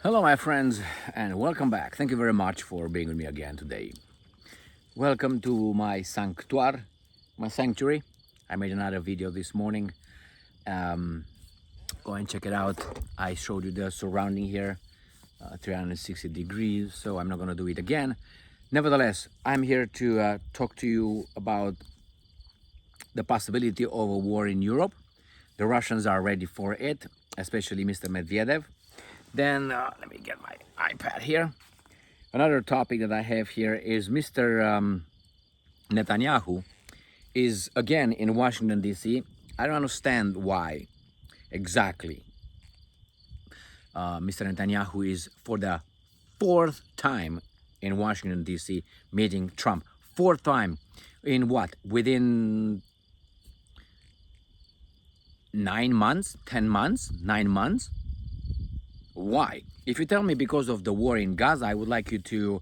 Hello, my friends, and welcome back. Thank you very much for being with me again today. Welcome to my sanctuary, my sanctuary. I made another video this morning. Um, Go and check it out. I showed you the surrounding here, 360 degrees, so I'm not going to do it again. Nevertheless, I'm here to talk to you about the possibility of a war in Europe. The Russians are ready for it, especially Mr. Medvedev. Then let me get my iPad here. Another topic that I have here is Mr. Netanyahu is again in Washington, D.C. I don't understand why exactly Mr. Netanyahu is for the fourth time in Washington, D.C. meeting Trump. Fourth time in what? Within 9 months, 10 months, 9 months? Why? If you tell me because of the war in Gaza, I would like you to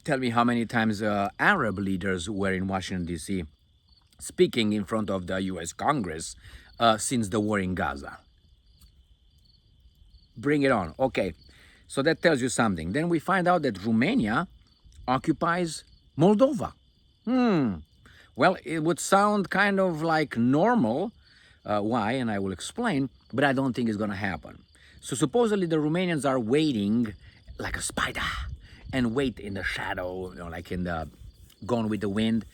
tell me how many times Arab leaders were in Washington, D.C. speaking in front of the U.S. Congress since the war in Gaza. Bring it on. Okay, so that tells you something. Then we find out that Romania occupies Moldova. Well, it would sound kind of like normal. Why? And I will explain, but I don't think it's going to happen. So supposedly the Romanians are waiting like a spider and wait in the shadow, like in the Gone with the Wind.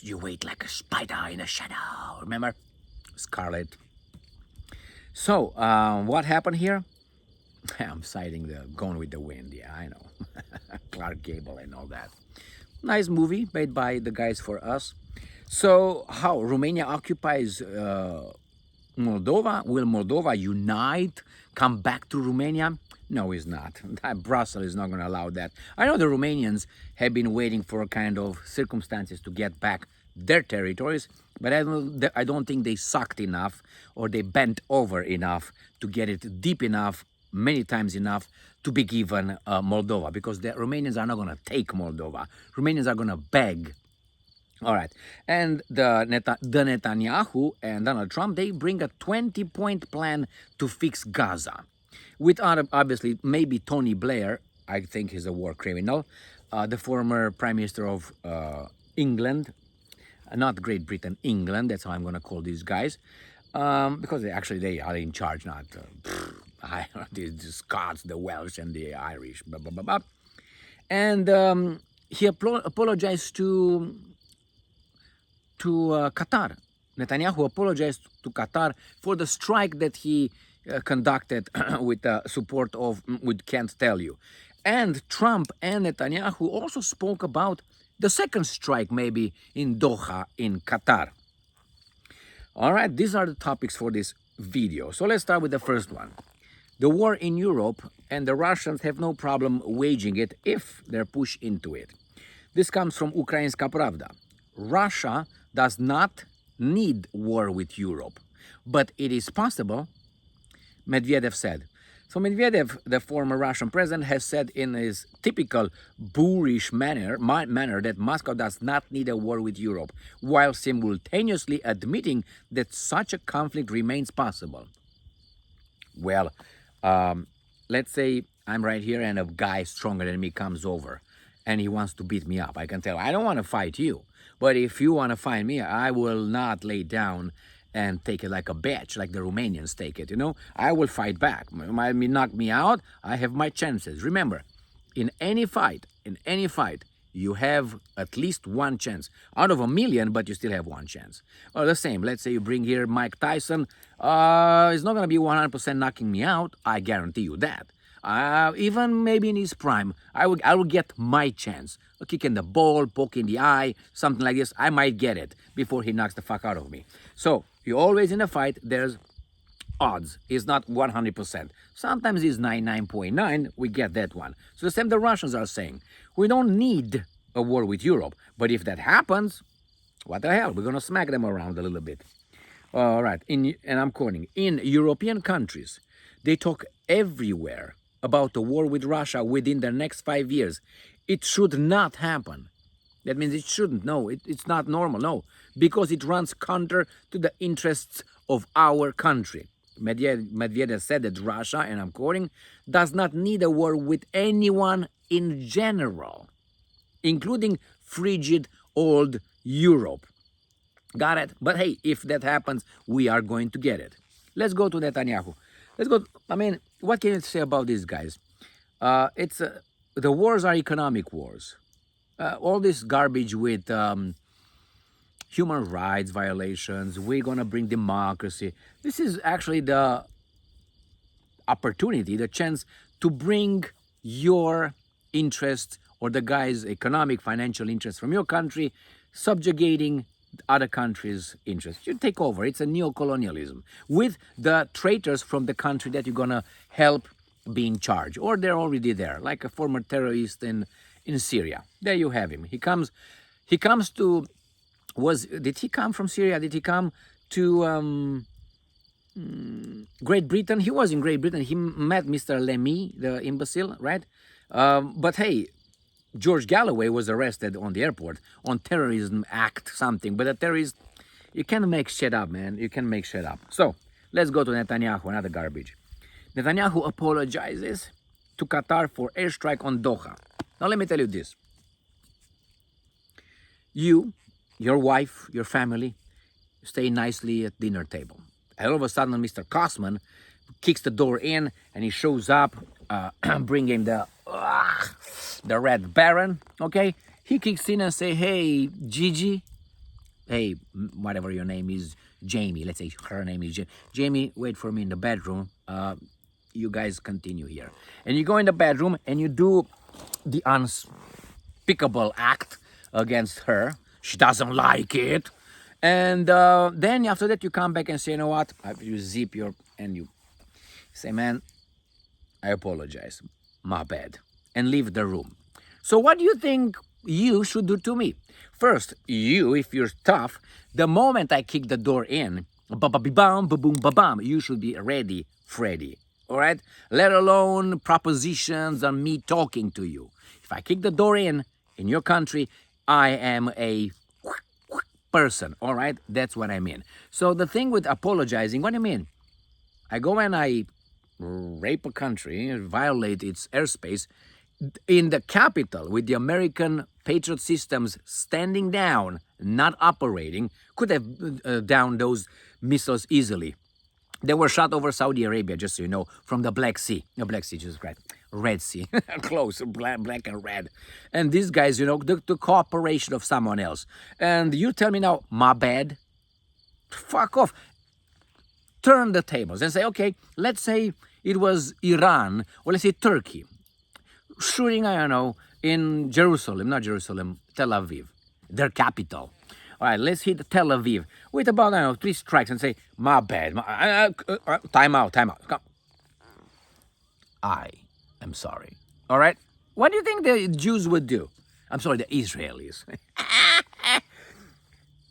You wait like a spider in the shadow. Remember? Scarlet. So what happened here? I'm citing the Gone with the Wind. Yeah, I know. Clark Gable and all that. Nice movie made by the guys for us. So how Romania occupies Moldova? Will Moldova unite, come back to Romania? No, it's not. Brussels is not going to allow that. I know the Romanians have been waiting for a kind of circumstances to get back their territories, but I don't think they sucked enough or they bent over enough to get it deep enough, many times enough, to be given Moldova, because the Romanians are not going to take Moldova. Romanians are going to beg. All right, and the Netanyahu and Donald Trump, they bring a 20-point plan to fix Gaza. With obviously, maybe Tony Blair, I think he's a war criminal, the former Prime Minister of England, not Great Britain, England, that's how I'm going to call these guys, because they are in charge, not the Scots, the Welsh, and the Irish, blah, blah, blah, blah. And he apologized to Qatar. Netanyahu apologized to Qatar for the strike that he conducted with the support of, we can't tell you. And Trump and Netanyahu also spoke about the second strike maybe in Doha in Qatar. All right, these are the topics for this video. So let's start with the first one. The war in Europe, and the Russians have no problem waging it if they're pushed into it. This comes from Ukrainska Pravda. Russia does not need war with Europe, but it is possible, Medvedev said. So Medvedev, the former Russian president, has said in his typical boorish manner that Moscow does not need a war with Europe, while simultaneously admitting that such a conflict remains possible. Well, let's say I'm right here and a guy stronger than me comes over and he wants to beat me up. I can tell, I don't want to fight you. But if you want to fight me, I will not lay down and take it like a bitch, like the Romanians take it, I will fight back. You might knock me out, I have my chances. Remember, in any fight, you have at least one chance. Out of a million, but you still have one chance. Or the same, let's say you bring here Mike Tyson. He's not going to be 100% knocking me out, I guarantee you that. Even maybe in his prime, I will get my chance. A kick in the ball, poke in the eye, something like this. I might get it before he knocks the fuck out of me. So, you always in a fight, there's odds. It's not 100%. Sometimes it's 99.9. We get that one. So the same the Russians are saying. We don't need a war with Europe. But if that happens, what the hell? We're going to smack them around a little bit. All right. And I'm quoting. In European countries, they talk everywhere about a war with Russia within the next 5 years. It should not happen. That means it shouldn't. No, it's not normal. No, because it runs counter to the interests of our country. Medvedev said that Russia, and I'm quoting, does not need a war with anyone in general, including frigid old Europe. Got it? But hey, if that happens, we are going to get it. Let's go to Netanyahu. Let's go. I mean, what can you say about these guys? The wars are economic wars. All this garbage with human rights violations, we're going to bring democracy. This is actually the opportunity, the chance to bring your interest or the guy's economic, financial interest from your country, subjugating other countries' interests. You take over. It's a neo-colonialism with the traitors from the country that you're going to help be in charge, or they're already there, like a former terrorist in Syria. There you have him. He comes to, did he come from Syria? Did he come to Great Britain? He was in Great Britain. He met Mr. Lemmy, the imbecile, right? But hey, George Galloway was arrested on the airport on terrorism act something. But a terrorist, you can't make shit up, man. You can make shit up. So let's go to Netanyahu, another garbage. Netanyahu apologizes to Qatar for airstrike on Doha. Now let me tell you this. You, your wife, your family, stay nicely at dinner table. And all of a sudden, Mr. Kosman kicks the door in and he shows up, bring him the Red Baron, okay? He kicks in and say, hey, Gigi, hey, whatever your name is, Jamie, let's say her name is Jamie, wait for me in the bedroom. You guys continue here. And you go in the bedroom and you do the unspeakable act against her. She doesn't like it. And then after that, you come back and say, you know what? You zip your, and you say, man, I apologize. My bad. And leave the room. So what do you think you should do to me? First, you, if you're tough, the moment I kick the door in, ba-ba-bi-bam, ba-boom, ba-bam, you should be ready, Freddy. All right? Let alone propositions on me talking to you. If I kick the door in your country, I am a person, all right? That's what I mean. So the thing with apologizing, what do you mean? I go and I rape a country, violate its airspace in the capital with the American Patriot systems standing down, not operating, could have downed those missiles easily. They were shot over Saudi Arabia, just so you know, from the Black Sea. No, Black Sea, just right. Red Sea, close, black and red. And these guys, you know, the cooperation of someone else. And you tell me now, my bad? Fuck off. Turn the tables and say, okay, let's say it was Iran, or let's say Turkey, shooting, I don't know, in Jerusalem, not Jerusalem, Tel Aviv, their capital. All right, let's hit Tel Aviv with about, I don't know, 3 strikes and say, my bad. Time out. Come. I'm sorry. All right? What do you think the Jews would do? I'm sorry, the Israelis.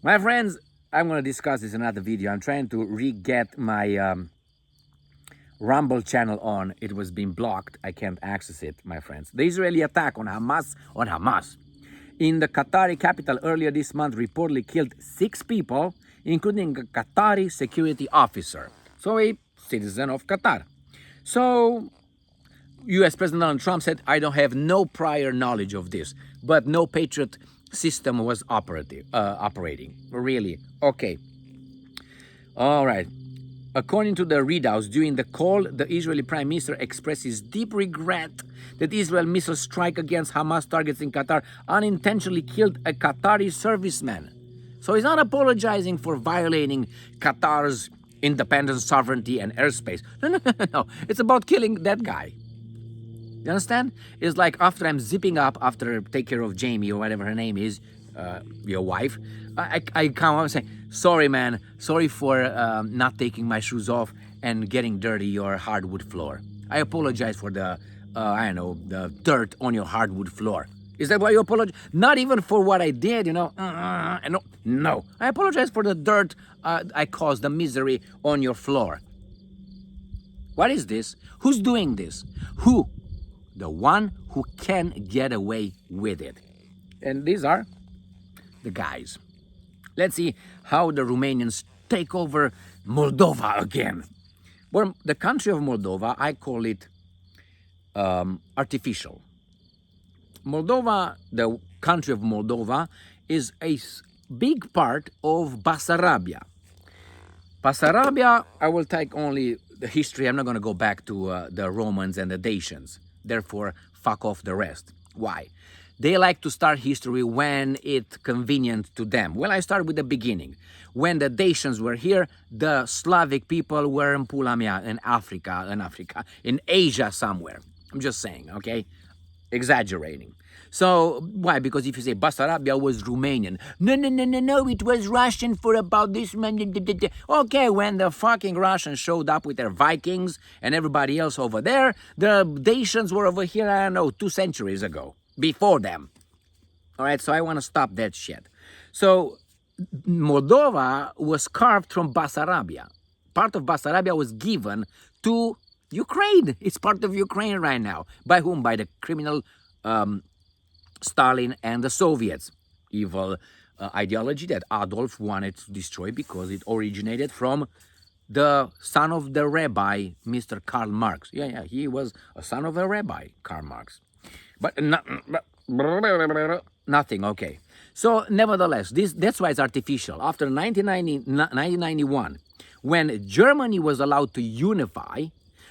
My friends, I'm going to discuss this in another video. I'm trying to re-get my Rumble channel on. It was being blocked. I can't access it, my friends. The Israeli attack on Hamas in the Qatari capital earlier this month reportedly killed 6 people, including a Qatari security officer, so a citizen of Qatar. So U.S. President Donald Trump said, I don't have no prior knowledge of this, but no Patriot system was operating. Really? Okay. All right. According to the readouts, during the call, the Israeli Prime Minister expressed his deep regret that Israel missile strike against Hamas targets in Qatar unintentionally killed a Qatari serviceman. So he's not apologizing for violating Qatar's independence, sovereignty, and airspace. No. It's about killing that guy. You understand? It's like after I'm zipping up, after take care of Jamie or whatever her name is, your wife, I come up and say, sorry, man. Sorry for not taking my shoes off and getting dirty your hardwood floor. I apologize for the, I don't know, the dirt on your hardwood floor. Is that why you apologize? Not even for what I did, you know. No. I apologize for the dirt I caused, the misery on your floor. What is this? Who's doing this? Who? The one who can get away with it. And these are the guys. Let's see how the Romanians take over Moldova again. Well, the country of Moldova, I call it artificial. Moldova, the country of Moldova, is a big part of Bessarabia. Bessarabia, I will take only the history. I'm not going to go back to the Romans and the Dacians. Therefore, fuck off the rest. Why? They like to start history when it's convenient to them. Well, I start with the beginning. When the Dacians were here, the Slavic people were in Pulamia, in Africa, in Asia somewhere. I'm just saying, okay? Exaggerating. So, why? Because if you say Bessarabia was Romanian. No, it was Russian for about this man. Okay, when the fucking Russians showed up with their Vikings and everybody else over there, the Dacians were over here, I don't know, 2 centuries ago. Before them. Alright, so I want to stop that shit. So, Moldova was carved from Bessarabia. Part of Bessarabia was given to Ukraine. It's part of Ukraine right now. By whom? By the criminal Stalin and the Soviets. Evil ideology that Adolf wanted to destroy because it originated from the son of the rabbi, Mr. Karl Marx. Yeah, he was a son of a rabbi, Karl Marx. But nothing, okay. So, nevertheless, that's why it's artificial. After 1991, when Germany was allowed to unify,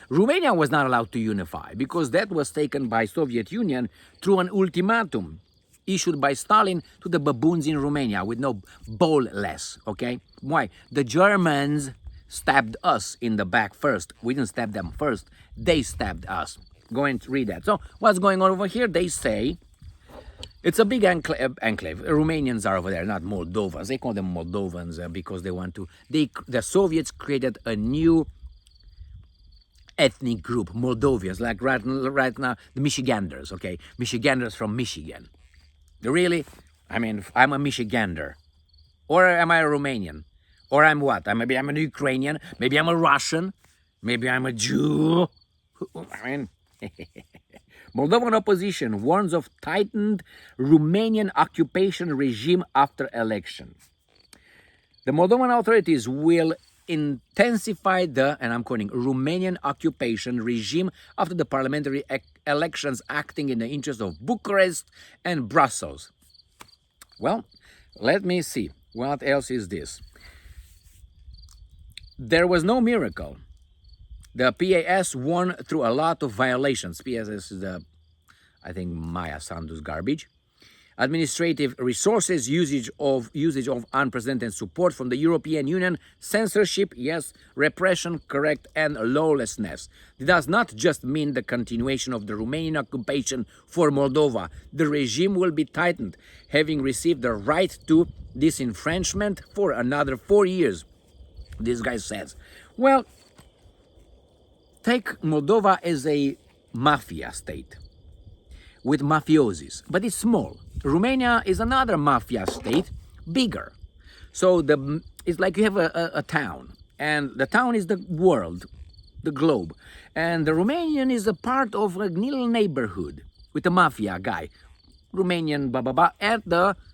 Romania was not allowed to unify because that was taken by Soviet Union through an ultimatum issued by Stalin to the baboons in Romania with no bowl less, okay? Why? The Germans stabbed us in the back first. We didn't stab them first. They stabbed us. Go and read that. So what's going on over here? They say it's a big enclave. Romanians are over there, not Moldovans. They call them Moldovans because they want to. The Soviets created a new ethnic group, Moldovians, like right now, the Michiganders, okay? Michiganders from Michigan. Really? I mean, I'm a Michigander. Or am I a Romanian? Or I'm what? Maybe I'm a Ukrainian. Maybe I'm a Russian. Maybe I'm a Jew. I mean, Moldovan opposition warns of tightened Romanian occupation regime after election. The Moldovan authorities will intensify the, and I'm quoting, Romanian occupation regime after the parliamentary elections acting in the interest of Bucharest and Brussels. Well, let me see. What else is this? There was no miracle. The PAS won through a lot of violations. PAS is the, I think, Maya Sandu's garbage. Administrative resources, usage of unprecedented support from the European Union, censorship, yes, repression, correct, and lawlessness. It does not just mean the continuation of the Romanian occupation for Moldova. The regime will be tightened, having received the right to disenfranchisement for another 4 years. This guy says, well, take Moldova as a mafia state with mafiosis, but it's small. Romania is another mafia state, bigger. So it's like you have a town, and the town is the world, the globe. And the Romanian is a part of a little neighborhood with a mafia guy. Romanian, blah, blah, blah, and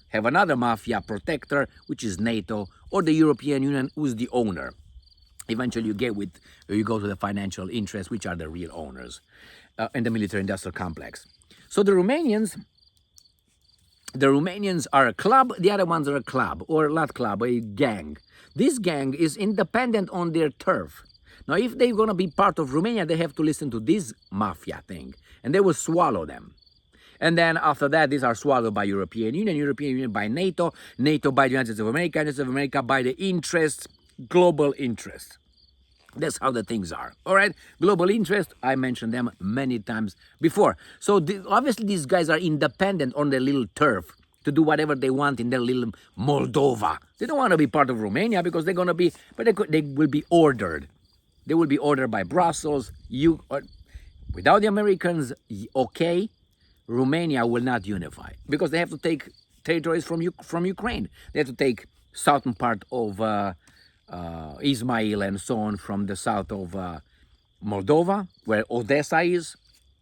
have another mafia protector, which is NATO, or the European Union, who's the owner. Eventually you go to the financial interests, which are the real owners, in the military-industrial complex. So the Romanians are a club, the other ones are a club, or not club, a gang. This gang is independent on their turf. Now, if they're going to be part of Romania, they have to listen to this mafia thing, and they will swallow them. And then after that, these are swallowed by European Union by NATO, NATO by the United States of America, United States of America by the interests, global interests. That's how the things are. All right, global interest, I mentioned them many times before. So obviously these guys are independent on their little turf to do whatever they want in their little Moldova. They don't want to be part of Romania because they're going to be, but they will be ordered. They will be ordered by Brussels. Without the Americans, okay, Romania will not unify because they have to take territories from Ukraine. They have to take southern part of Ismail and so on from the south of Moldova, where Odessa is,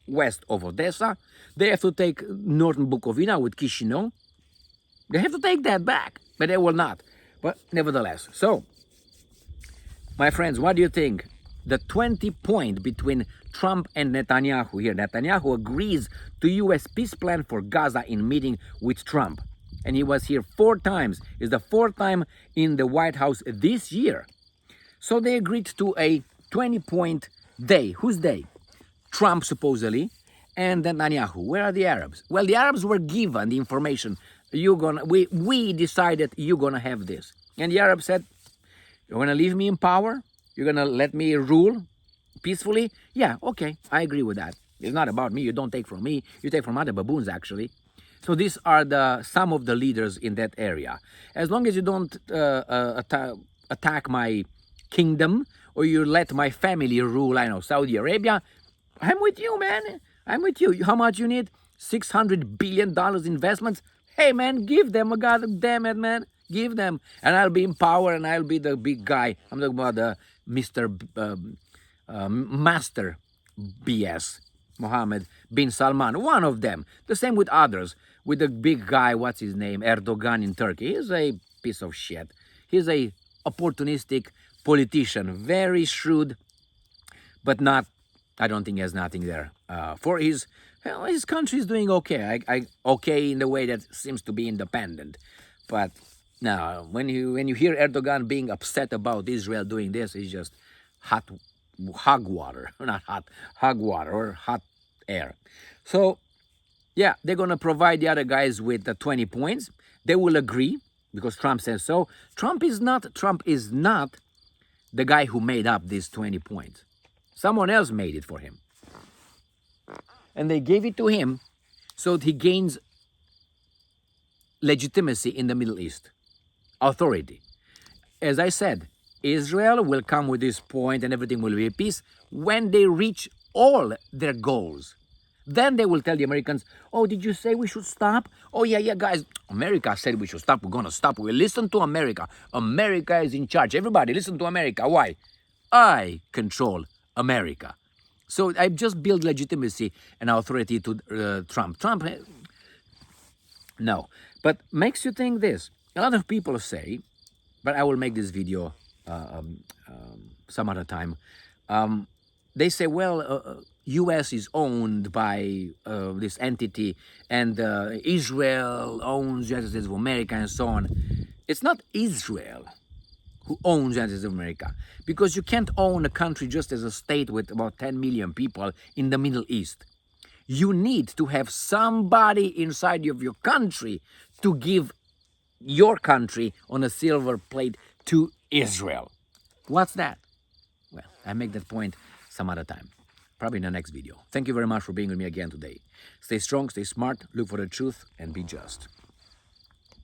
west of Odessa. They have to take northern Bukovina with Chisinau. They have to take that back, but they will not. But nevertheless, so, my friends, what do you think? the 20-point between Trump and Netanyahu here. Netanyahu agrees to U.S. peace plan for Gaza in meeting with Trump. And he was here 4 times. It's the 4th time in the White House this year. So they agreed to a 20-point day. Who's they? Trump, supposedly, and Netanyahu. Where are the Arabs? Well, the Arabs were given the information. We decided you're gonna have this. And the Arabs said, you're gonna leave me in power? You're gonna let me rule peacefully? Yeah, okay, I agree with that. It's not about me. You don't take from me. You take from other baboons, actually. So these are some of the leaders in that area. As long as you don't attack my kingdom, or you let my family rule, I know, Saudi Arabia, I'm with you, man. I'm with you. How much you need? $600 billion investments? Hey, man, give them, God damn it, man. Give them. And I'll be in power, and I'll be the big guy. I'm talking about the Master BS, Mohammed bin Salman, one of them. The same with others, with the big guy, what's his name, Erdogan in Turkey. He's a piece of shit. He's a opportunistic politician, very shrewd, but not, I don't think he has nothing there. For his country is doing okay. Okay in the way that seems to be independent. But now, when you hear Erdogan being upset about Israel doing this, it's just hog water, not hot, hog water or hot air. So, yeah, they're going to provide the other guys with the 20 points. They will agree because Trump says so. Trump is not the guy who made up these 20 points. Someone else made it for him. And they gave it to him so that he gains legitimacy in the Middle East. Authority. As I said, Israel will come with this point and everything will be peace when they reach all their goals. Then they will tell the Americans, oh, did you say we should stop? Oh, yeah, guys, America said we should stop. We're going to stop. We'll listen to America. America is in charge. Everybody, listen to America. Why? I control America. So I've just built legitimacy and authority to Trump. No. But makes you think this. A lot of people say, but I will make this video some other time. They say, well, U.S. is owned by this entity, and Israel owns the United States of America, and so on. It's not Israel who owns the United States of America, because you can't own a country just as a state with about 10 million people in the Middle East. You need to have somebody inside of your country to give your country on a silver plate to Israel. What's that? Well, I make that point some other time. Probably in the next video. Thank you very much for being with me again today. Stay strong, stay smart, look for the truth, and be just.